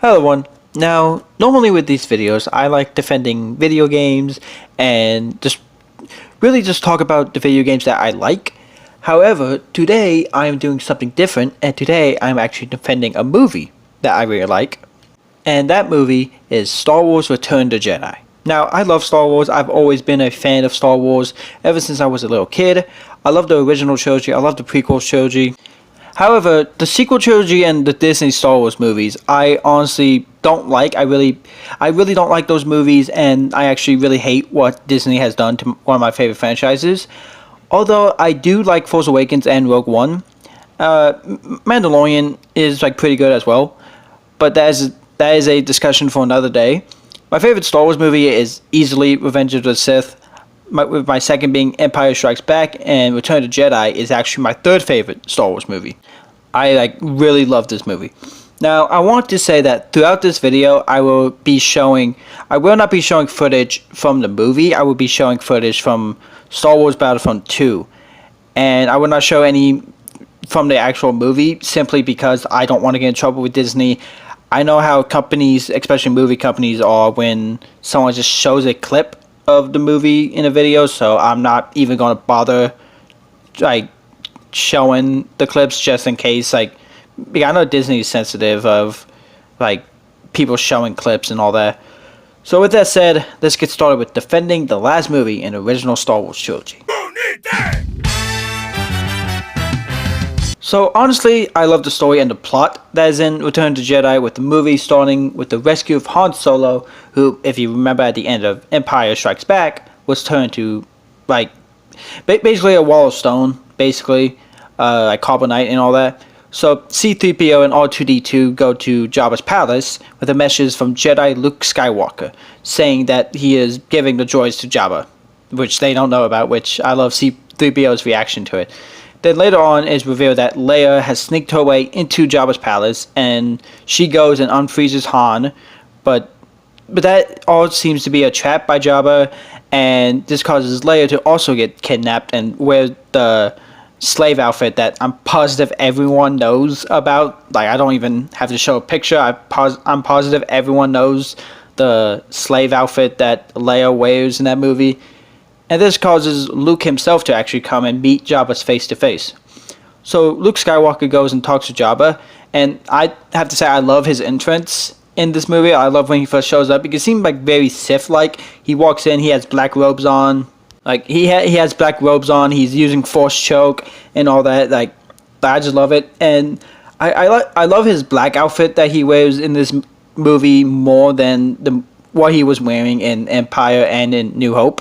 Hello everyone. Now, normally with these videos, I like defending video games and just talk about the video games that I like. However, today I'm doing something different, and today I'm actually defending a movie that I really like. And that movie is Star Wars Return to Jedi. Now, I love Star Wars. I've always been a fan of Star Wars ever since I was a little kid. I love the original trilogy. I love the prequel trilogy. However, the sequel trilogy and the Disney Star Wars movies, I honestly don't like. I really don't like those movies, and I actually really hate what Disney has done to one of my favorite franchises. Although I do like Force Awakens and Rogue One, Mandalorian is pretty good as well, but that is a discussion for another day. My favorite Star Wars movie is easily Revenge of the Sith. With my second being Empire Strikes Back, and Return to Jedi is actually my third favorite Star Wars movie. I really love this movie. Now, I want to say that throughout this video, I will not be showing footage from the movie. I will be showing footage from Star Wars Battlefront 2, and I will not show any from the actual movie simply because I don't want to get in trouble with Disney. I know how companies, especially movie companies, are when someone just shows a clip of the movie in a video, so I'm not even gonna bother showing the clips just in case. I know Disney is sensitive of people showing clips and all that. So with that said, let's get started with defending the last movie in the original Star Wars trilogy. So honestly, I love the story and the plot that is in Return to Jedi, with the movie starting with the rescue of Han Solo, who, if you remember at the end of Empire Strikes Back, was turned to basically a wall of stone, basically, carbonite and all that. So C-3PO and R2-D2 go to Jabba's palace with a message from Jedi Luke Skywalker saying that he is giving the droids to Jabba, which they don't know about, which I love C-3PO's reaction to it. Then later on is revealed that Leia has sneaked her way into Jabba's palace, and she goes and unfreezes Han, but that all seems to be a trap by Jabba, and this causes Leia to also get kidnapped and wear the slave outfit that I'm positive everyone knows about. I don't even have to show a picture. I'm positive everyone knows the slave outfit that Leia wears in that movie. And this causes Luke himself to actually come and meet Jabba face to face. So Luke Skywalker goes and talks to Jabba, and I have to say I love his entrance in this movie. I love when he first shows up. He seems very Sith-like. He walks in, he has black robes on. He has black robes on. He's using Force choke and all that. I just love it, and I love his black outfit that he wears in this movie more than what he was wearing in Empire and in New Hope.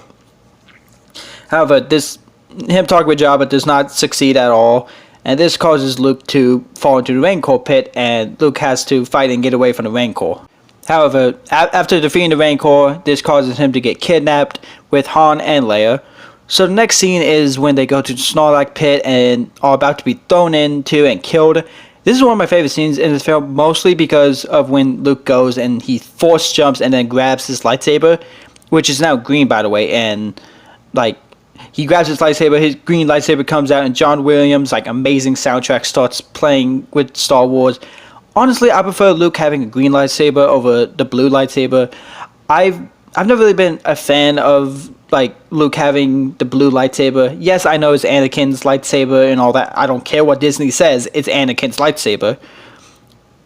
However, him talking with Jabba does not succeed at all, and this causes Luke to fall into the Rancor pit, and Luke has to fight and get away from the Rancor. However, after defeating the Rancor, this causes him to get kidnapped with Han and Leia. So the next scene is when they go to the Snorlax pit and are about to be thrown into and killed. This is one of my favorite scenes in this film, mostly because of when Luke goes and he force jumps and then grabs his lightsaber, which is now green, by the way, and he grabs his lightsaber, his green lightsaber comes out, and John Williams' amazing soundtrack starts playing with Star Wars. Honestly, I prefer Luke having a green lightsaber over the blue lightsaber. I've never really been a fan of Luke having the blue lightsaber. Yes, I know it's Anakin's lightsaber and all that. I don't care what Disney says, it's Anakin's lightsaber.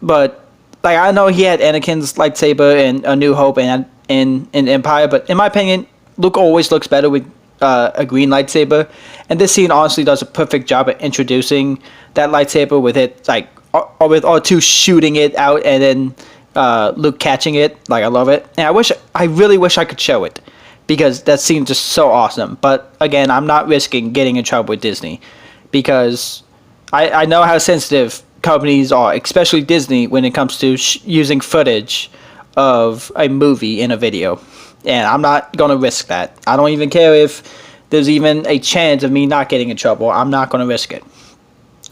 But I know he had Anakin's lightsaber in A New Hope and in Empire, but in my opinion, Luke always looks better with a green lightsaber, and this scene honestly does a perfect job at introducing that lightsaber with it with R2 shooting it out and then Luke catching it. I love it, and I really wish I could show it because that scene is just so awesome. But again, I'm not risking getting in trouble with Disney because I know how sensitive companies are, especially Disney, when it comes to using footage of a movie in a video. And I'm not going to risk that. I don't even care if there's even a chance of me not getting in trouble. I'm not going to risk it.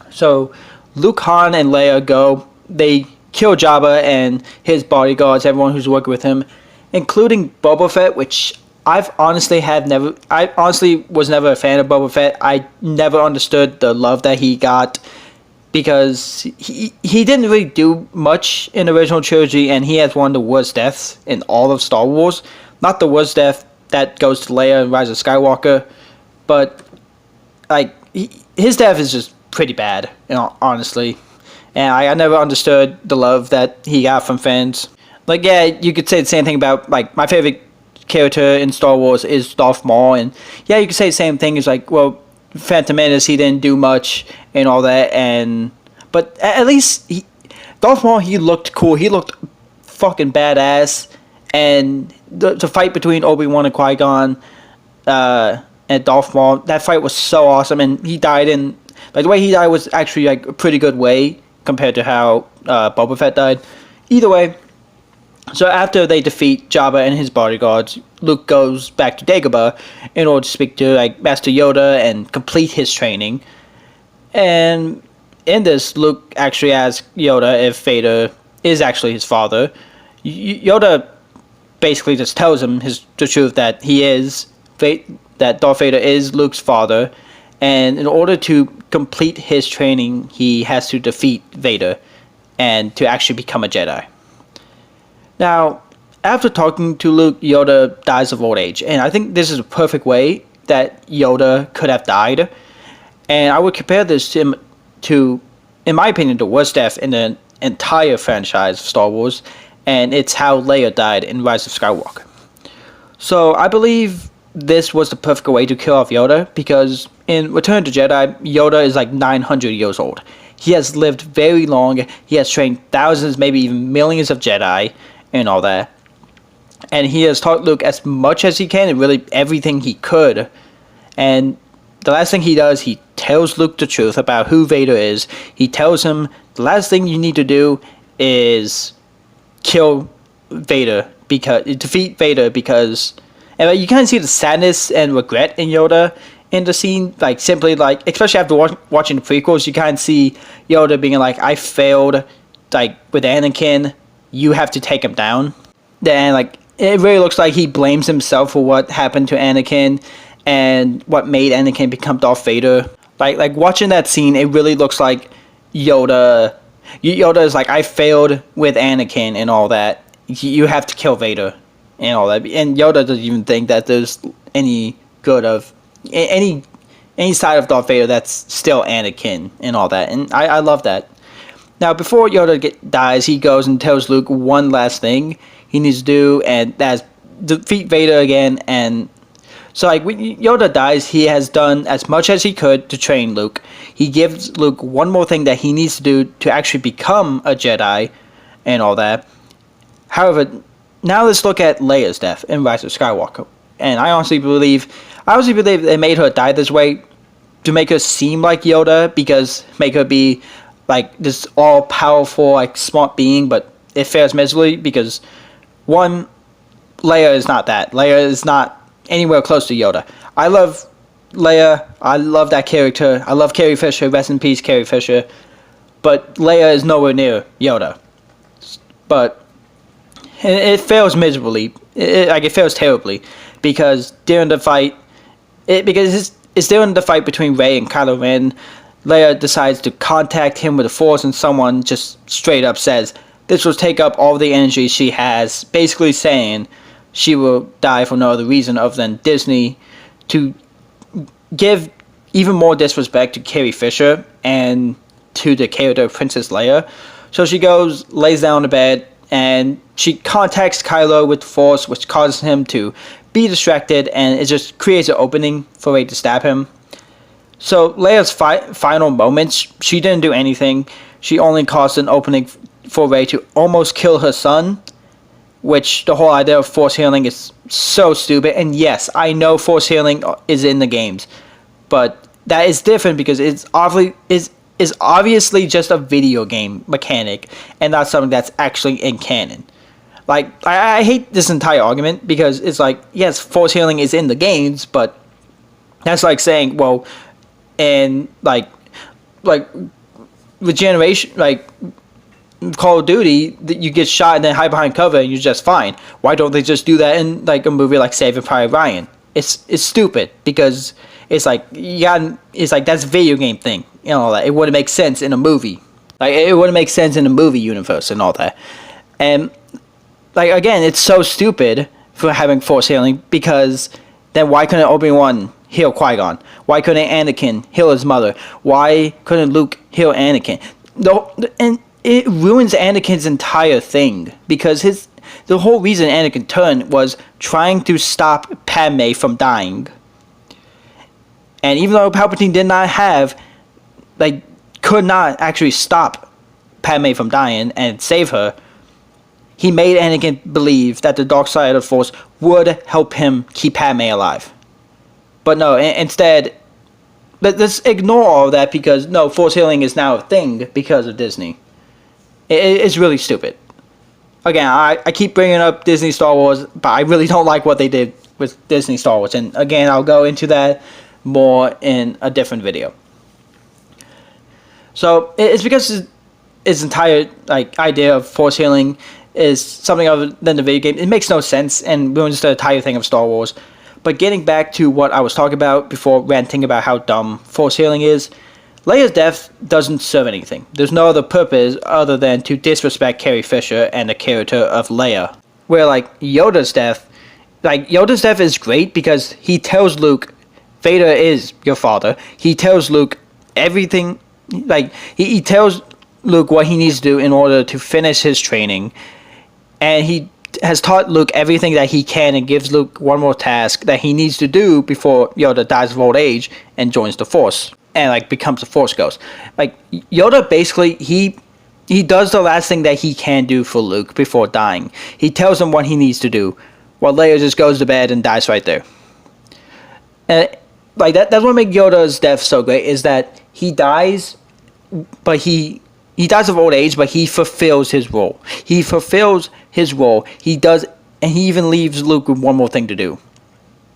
So Luke, Han, and Leia go. They kill Jabba and his bodyguards, everyone who's working with him, including Boba Fett, which I honestly was never a fan of Boba Fett. I never understood the love that he got because he didn't really do much in the original trilogy, and he has one of the worst deaths in all of Star Wars. Not the worst death that goes to Leia in Rise of Skywalker, but like his death is just pretty bad, honestly. And I never understood the love that he got from fans. Like, yeah, you could say the same thing about, like, my favorite character in Star Wars is Darth Maul, and yeah, you could say the same thing as, like, well, Phantom Menace, he didn't do much and all that, but at least Darth Maul, he looked cool, he looked fucking badass, and the fight between Obi-Wan and Qui-Gon, and Darth Maul, that fight was so awesome, and he died in, like, the way he died was actually, like, a pretty good way compared to how Boba Fett died. Either way, so after they defeat Jabba and his bodyguards, Luke goes back to Dagobah in order to speak to, like, Master Yoda and complete his training. And in this, Luke actually asks Yoda if Vader is actually his father. Yoda basically just tells him the truth that that Darth Vader is Luke's father, and in order to complete his training, he has to defeat Vader and to actually become a Jedi. Now, after talking to Luke, Yoda dies of old age, and I think this is a perfect way that Yoda could have died. And I would compare this to, in my opinion, the worst death in the entire franchise of Star Wars, and it's how Leia died in Rise of Skywalker. So I believe this was the perfect way to kill off Yoda, because in Return to Jedi, Yoda is like 900 years old. He has lived very long, he has trained thousands, maybe even millions of Jedi, and all that. And he has taught Luke as much as he can, and really everything he could. And the last thing he does, he tells Luke the truth about who Vader is. He tells him, the last thing you need to do is kill Vader, defeat Vader, because... And you kind of see the sadness and regret in Yoda in the scene, like, simply, like, especially after watching the prequels, you kind of see Yoda being like, I failed, like, with Anakin, you have to take him down. Then, like, it really looks like he blames himself for what happened to Anakin and what made Anakin become Darth Vader. Like watching that scene, it really looks like Yoda is like, I failed with Anakin and all that. You have to kill Vader and all that. And Yoda doesn't even think that there's any good of any side of Darth Vader that's still Anakin and all that. And I love that. Now, before Yoda dies, he goes and tells Luke one last thing he needs to do, and that's defeat Vader again. And so, like, when Yoda dies, he has done as much as he could to train Luke. He gives Luke one more thing that he needs to do to actually become a Jedi and all that. However, now let's look at Leia's death in Rise of Skywalker. And I honestly believe they made her die this way to make her seem like Yoda, because make her be like this all-powerful, like, smart being, but it fails miserably because, one, Leia is not that. Leia is not anywhere close to Yoda. I love Leia. I love that character. I love Carrie Fisher. Rest in peace, Carrie Fisher. But Leia is nowhere near Yoda. But it fails miserably. It fails terribly, because during the fight, it's during the fight between Rey and Kylo Ren, Leia decides to contact him with the Force, and someone just straight up says this will take up all the energy she has, basically saying she will die for no other reason other than Disney, to give even more disrespect to Carrie Fisher and to the character of Princess Leia. So she goes, lays down in bed, and she contacts Kylo with the Force, which causes him to be distracted, and it just creates an opening for Rey to stab him. So Leia's final moments, she didn't do anything. She only caused an opening for Rey to almost kill her son, which the whole idea of force healing is so stupid. And yes, I know force healing is in the games, but that is different because it's obviously just a video game mechanic and not something that's actually in canon. Like, I hate this entire argument because it's like, yes, force healing is in the games, but that's like saying, well, and like regeneration, like Call of Duty, you get shot and then hide behind cover and you're just fine. Why don't they just do that in like a movie like Saving Private Ryan? It's stupid because It's like it's like that's a video game thing, like it wouldn't make sense in a movie. Like it wouldn't make sense in the movie universe and all that. And like again, it's so stupid for having force healing, because then why couldn't Obi-Wan heal Qui-Gon? Why couldn't Anakin heal his mother? Why couldn't Luke heal Anakin? No, and it ruins Anakin's entire thing, because the whole reason Anakin turned was trying to stop Padme from dying. And even though Palpatine did not have, like, could not actually stop Padme from dying and save her, he made Anakin believe that the dark side of the Force would help him keep Padme alive. But no, instead, let's ignore all that, because no, force healing is now a thing because of Disney. It's really stupid. Again, I keep bringing up Disney Star Wars, but I really don't like what they did with Disney Star Wars. And again, I'll go into that more in a different video. So it's because his entire idea of force healing is something other than the video game. It makes no sense and ruins the entire thing of Star Wars. But getting back to what I was talking about before, ranting about how dumb force healing is, Leia's death doesn't serve anything. There's no other purpose other than to disrespect Carrie Fisher and the character of Leia. Where Yoda's death is great because he tells Luke, Vader is your father. He tells Luke everything, he tells Luke what he needs to do in order to finish his training. And he has taught Luke everything that he can and gives Luke one more task that he needs to do before Yoda dies of old age and joins the Force and becomes a Force ghost. Yoda basically he does the last thing that he can do for Luke before dying. He tells him what he needs to do, while Leia just goes to bed and dies right there. And that's what makes Yoda's death so great, is that he dies, but he dies of old age, but he fulfills his role. He fulfills his role. He does, and he even leaves Luke with one more thing to do.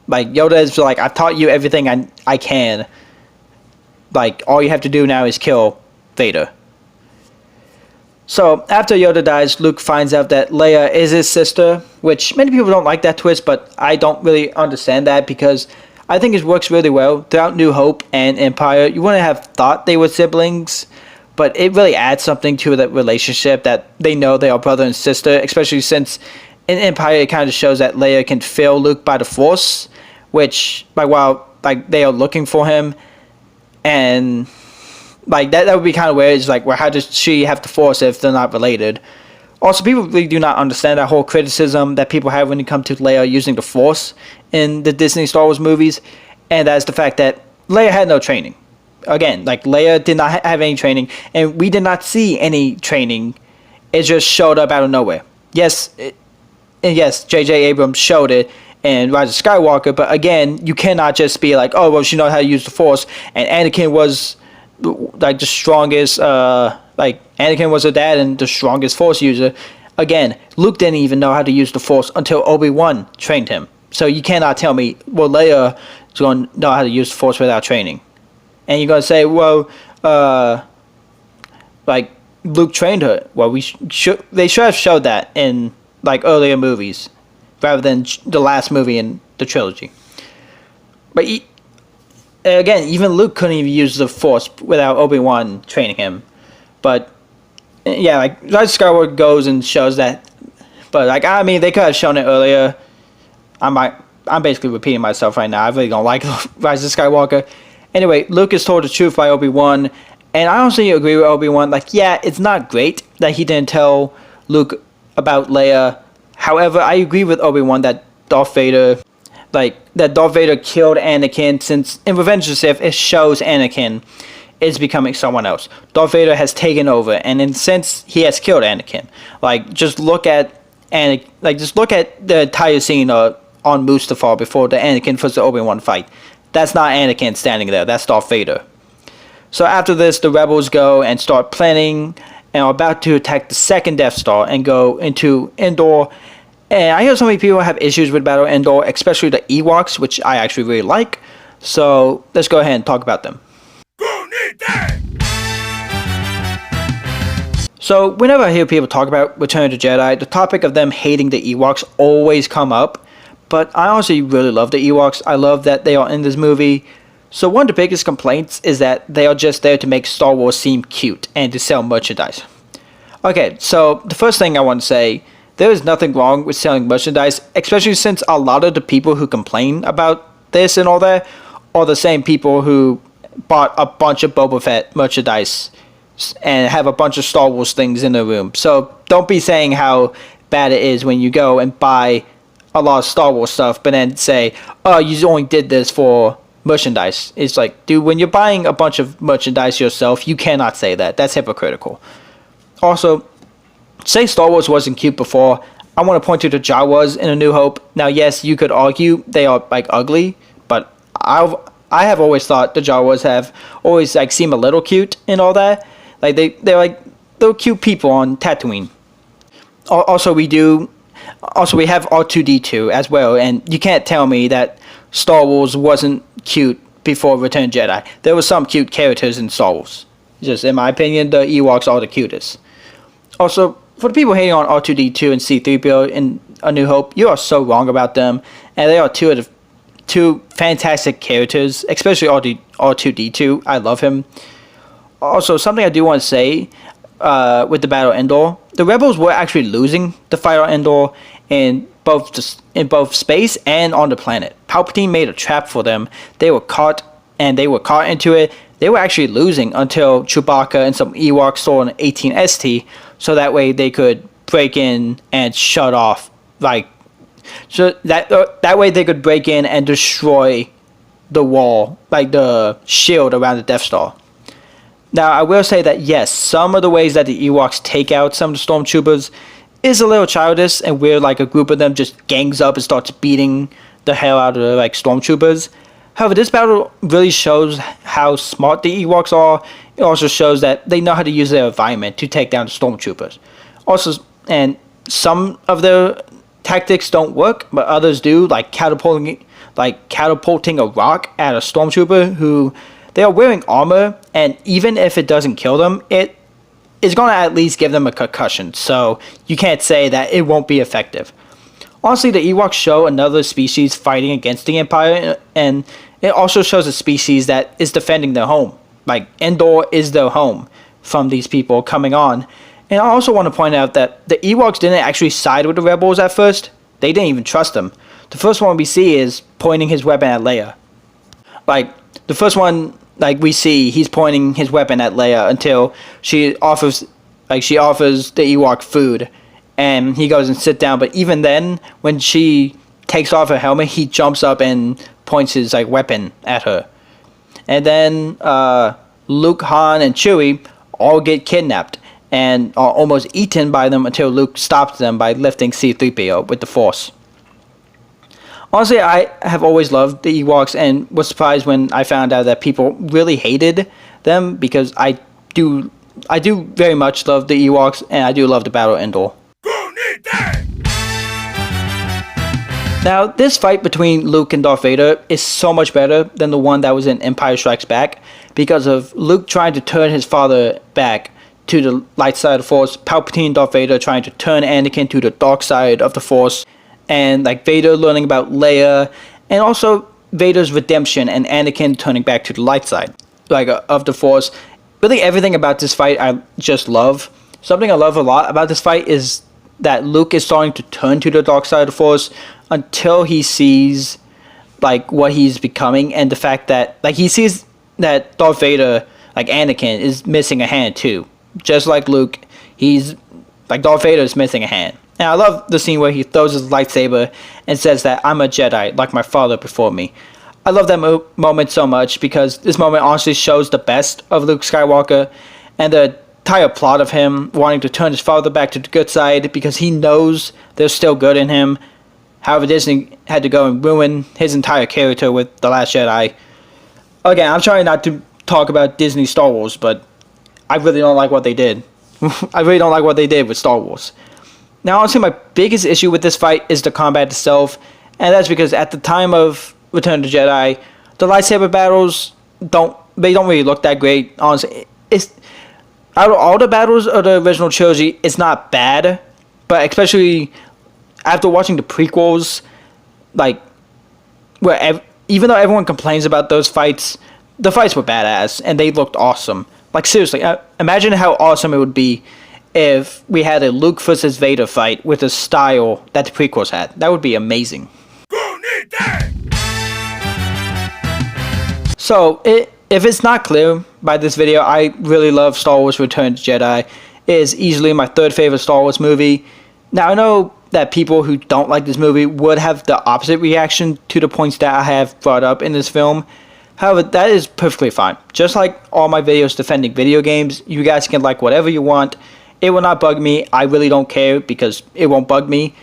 Yoda is I've taught you everything I can. All you have to do now is kill Vader. So, after Yoda dies, Luke finds out that Leia is his sister, which many people don't like that twist, but I don't really understand that, because I think it works really well. Throughout New Hope and Empire, you wouldn't have thought they were siblings, but it really adds something to that relationship, that they know they are brother and sister, especially since in Empire it kind of shows that Leia can feel Luke by the Force, which, while they are looking for him, and that would be kind of weird. It's well, how does she have the Force if they're not related? Also, people really do not understand that whole criticism that people have when it comes to Leia using the Force in the Disney Star Wars movies, and that's the fact that Leia had no training. Again, Leia did not have any training, and we did not see any training. It just showed up out of nowhere. Yes, J.J. Abrams showed it in Rise of Skywalker, but again, you cannot just be oh, well, she knows how to use the Force, and Anakin was the strongest, Anakin was her dad and the strongest Force user. Again, Luke didn't even know how to use the Force until Obi-Wan trained him. So you cannot tell me, well, Leia is going to know how to use the Force without training. And you're going to say, well, Luke trained her. Well, they should have showed that in, earlier movies, rather than the last movie in the trilogy. But, again, even Luke couldn't even use the Force without Obi-Wan training him. But, yeah, Rise of Skywalker goes and shows that. But, they could have shown it earlier. I'm basically repeating myself right now. I really don't like Rise of Skywalker. Anyway, Luke is told the truth by Obi-Wan, and I honestly agree with Obi-Wan. Yeah, it's not great that he didn't tell Luke about Leia. However, I agree with Obi-Wan that Darth Vader killed Anakin, since in Revenge of the Sith, it shows Anakin is becoming someone else. Darth Vader has taken over, and in a sense, he has killed Anakin. Just look at the entire scene on Mustafar before the Anakin vs. Obi-Wan fight. That's not Anakin standing there. That's Darth Vader. So after this, the rebels go and start planning and are about to attack the second Death Star and go into Endor. And I hear so many people have issues with Battle of Endor, especially the Ewoks, which I actually really like. So let's go ahead and talk about them. So whenever I hear people talk about Return of the Jedi, the topic of them hating the Ewoks always come up. But I honestly really love the Ewoks. I love that they are in this movie. So one of the biggest complaints is that they are just there to make Star Wars seem cute and to sell merchandise. Okay, so the first thing I want to say, there is nothing wrong with selling merchandise, especially since a lot of the people who complain about this and all that are the same people who bought a bunch of Boba Fett merchandise and have a bunch of Star Wars things in their room. So don't be saying how bad it is when you go and buy a lot of Star Wars stuff, but then say, oh, you only did this for merchandise. It's like, dude, when you're buying a bunch of merchandise yourself, you cannot say that. That's hypocritical. Also, say Star Wars wasn't cute before. I want to point to the Jawas in A New Hope. Now, yes, you could argue they are like ugly, but I have always thought the Jawas have always like seem a little cute and all that. Like they're cute people on Tatooine. Also, we have R2-D2 as well, and you can't tell me that Star Wars wasn't cute before Return of the Jedi. There were some cute characters in Star Wars. Just in my opinion, the Ewoks are the cutest. Also, for the people hating on R2-D2 and C-3PO in A New Hope, you are so wrong about them, and they are two fantastic characters, especially R2-D2. I love him. Also, something I do want to say with the Battle of Endor, the Rebels were actually losing the fight on Endor in both space and on the planet. Palpatine made a trap for them. They were caught into it. They were actually losing until Chewbacca and some Ewoks saw an 18ST, so that way they could break in and shut off, so that way they could break in and destroy the wall, like the shield around the Death Star. Now, I will say that yes, some of the ways that the Ewoks take out some of the stormtroopers is a little childish, and where like a group of them just gangs up and starts beating the hell out of like stormtroopers. However, this battle really shows how smart the Ewoks are. It also shows that they know how to use their environment to take down the stormtroopers. Also, and some of their tactics don't work, but others do, like catapulting a rock at a stormtrooper who they are wearing armor, and even if it doesn't kill them, it is going to at least give them a concussion, so you can't say that it won't be effective. Honestly, the Ewoks show another species fighting against the Empire, and it also shows a species that is defending their home. Like, Endor is their home from these people coming on. And I also want to point out that the Ewoks didn't actually side with the Rebels at first. They didn't even trust them. The first one we see is pointing his weapon at Leia. Like, the first one we see, he's pointing his weapon at Leia until she offers the Ewok food, and he goes and sit down. But even then, when she takes off her helmet, he jumps up and points his weapon at her. And then Luke, Han, and Chewie all get kidnapped and are almost eaten by them until Luke stops them by lifting C-3PO with the Force. Honestly, I have always loved the Ewoks and was surprised when I found out that people really hated them, because I do very much love the Ewoks, and I do love the Battle of Endor. Now, this fight between Luke and Darth Vader is so much better than the one that was in Empire Strikes Back, because of Luke trying to turn his father back to the light side of the Force, Palpatine and Darth Vader trying to turn Anakin to the dark side of the Force, and Vader learning about Leia, and also Vader's redemption and Anakin turning back to the light side of the Force. Really, everything about this fight I just love. Something I love a lot about this fight is that Luke is starting to turn to the dark side of the Force until he sees what he's becoming, and the fact that he sees that Darth Vader, Anakin, is missing a hand too. Just like Luke, he's Darth Vader is missing a hand. And I love the scene where he throws his lightsaber and says that I'm a Jedi, like my father before me. I love that moment so much, because this moment honestly shows the best of Luke Skywalker, and the entire plot of him wanting to turn his father back to the good side because he knows there's still good in him. However, Disney had to go and ruin his entire character with The Last Jedi. Again, I'm trying not to talk about Disney Star Wars, but I really don't like what they did. I really don't like what they did with Star Wars. Now, honestly, my biggest issue with this fight is the combat itself, and that's because at the time of Return of the Jedi, the lightsaber battles don't really look that great. Honestly, it's out of all the battles of the original trilogy, it's not bad, but especially after watching the prequels, where even though everyone complains about those fights, the fights were badass and they looked awesome. Like seriously, imagine how awesome it would be if we had a Luke versus Vader fight with a style that the prequels had. That would be amazing. So, if it's not clear by this video, I really love Star Wars Return to Jedi. It is easily my third favorite Star Wars movie. Now, I know that people who don't like this movie would have the opposite reaction to the points that I have brought up in this film. However, that is perfectly fine. Just like all my videos defending video games, you guys can like whatever you want. It will not bug me. I really don't care because it won't bug me.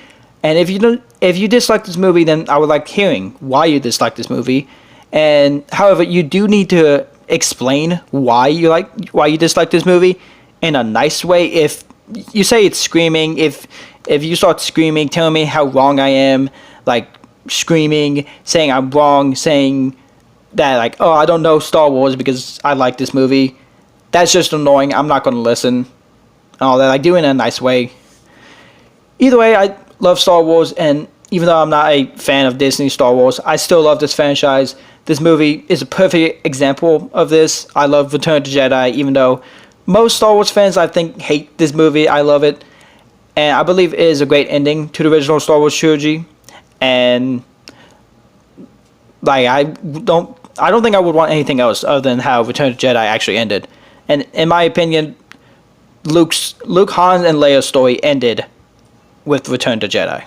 And if you dislike this movie, then I would like hearing why you dislike this movie. And however, you do need to explain why you dislike this movie in a nice way. If you say it's screaming, if you start screaming, telling me how wrong I am, like screaming, saying I'm wrong, saying that like, oh, I don't know Star Wars because I like this movie, that's just annoying. I'm not going to listen. And all that. Like, do it in a nice way. Either way, I love Star Wars, and even though I'm not a fan of Disney Star Wars, I still love this franchise. This movie is a perfect example of this. I love Return to Jedi, even though most Star Wars fans, I think, hate this movie. I love it. And I believe it is a great ending to the original Star Wars trilogy. And like, I don't think I would want anything else other than how Return to Jedi actually ended. And in my opinion, Luke, Han, and Leia's story ended with Return to Jedi.